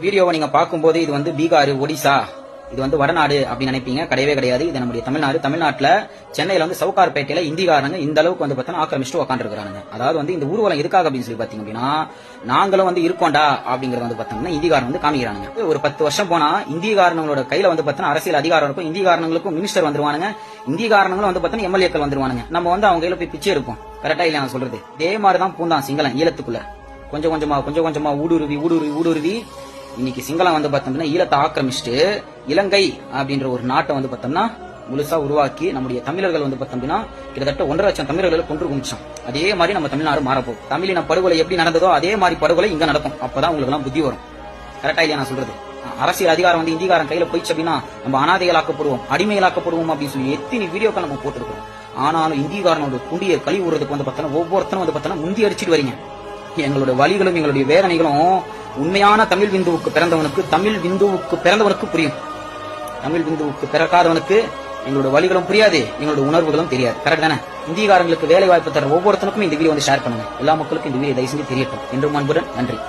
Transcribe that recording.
வீடியோவை நீங்க பார்க்கும்போது இது வந்து பீகார், ஒடிசா, இது வந்து வடநாடு அப்படின்னு நினைப்பீங்க. கிடையவே கிடையாது. இது நம்முடைய தமிழ்நாடு. தமிழ்நாட்டுல சென்னையில வந்து சவுகார்பேட்டையில இந்திக்காரங்க இந்த அளவுக்கு வந்து பார்த்தா ஆக்கிரமிச்சுட்டு உட்காந்துருக்காங்க. அதாவது வந்து இந்த ஊர்வலம் எதுக்காக அப்படின்னு சொல்லி பாத்தீங்க அப்படின்னா, நாங்களும் வந்து இருக்கோண்டா அப்படிங்கறது வந்து பாத்தீங்கன்னா இந்திக்காரன் வந்து காமிக்கிறாங்க. ஒரு 10 வருஷம் போனா இந்திக்காரங்களோட கையில வந்து பார்த்தா அரசியல் அதிகாரம் இருக்கும். இந்திக்காரங்களுக்கும் மினிஸ்டர் வந்துருவானுங்க. இந்திக்காரங்களும் வந்து பார்த்தா எம்எல்ஏக்கள் வந்துருவானுங்க. நம்ம வந்து அவங்க கையில போய் பிச்சை எடுப்போம். கரெக்டா இல்லையா நான் சொல்றது? இதே மாதிரிதான் பூந்தான் சிங்களம் ஈழத்துக்குள்ள கொஞ்சம் கொஞ்சமா ஊடுருவி இன்னைக்கு சிங்களம் வந்து பார்த்தோம்னா ஈழத்தை ஆக்கிரமிச்சுட்டு இலங்கை அப்படின்ற ஒரு நாட்டை வந்து பார்த்தோம்னா முழுசா உருவாக்கி நம்முடைய தமிழர்கள் வந்து பார்த்தோம்னா கிட்டத்தட்ட 1.5 லட்சம் தமிழர்களை கொன்று குமிச்சோம். அதே மாதிரி நம்ம தமிழ்நாடு மாறப்போம். தமிழின படுகொலை எப்படி நடந்ததோ அதே மாதிரி படுகொலை இங்க நடக்கும். அப்பதான் உங்களுக்கு எல்லாம் புத்தி வரும். கரெக்டா இல்லையா நான் சொல்றது? அரசியல் அதிகாரம் வந்து இந்திக்காரன் கையில போயிடுச்சு அப்படின்னா நம்ம அனாதைகளாக்கப்படுவோம், அடிமைகளாக்கப்படுவோம் அப்படின்னு சொல்லி எத்தனை வீடியோக்கள் நம்ம போட்டுருக்கோம். ஆனாலும் இந்திக்காரனோட குண்டியை கழி ஊறதுக்கு வந்து பார்த்தோம்னா ஒவ்வொருத்தரும் வந்து பார்த்தோம்னா முந்தி அடிச்சுட்டு வரீங்க. எங்களுடைய வலிகளும் எங்களுடைய வேதனைகளும் உண்மையான தமிழ் விந்துவுக்கு பிறந்தவனுக்கு புரியும். தமிழ் விந்துவுக்கு பிறக்காதவனுக்கு எங்களோட வலிகளும் புரியாது, எங்களோட உணர்வுகளும் தெரியாது. கரெக்ட் தானே? இந்தியக்காரங்களுக்கு வேலை வாய்ப்பு தர ஒவ்வொருத்தனுக்கும் இந்த வீடியோ வந்து ஷேர் பண்ணுங்க. எல்லா மக்களுக்கும் இந்த வீடியோ தயவு செஞ்சு தெரியட்டும். என்றும் அன்புடன் நன்றி.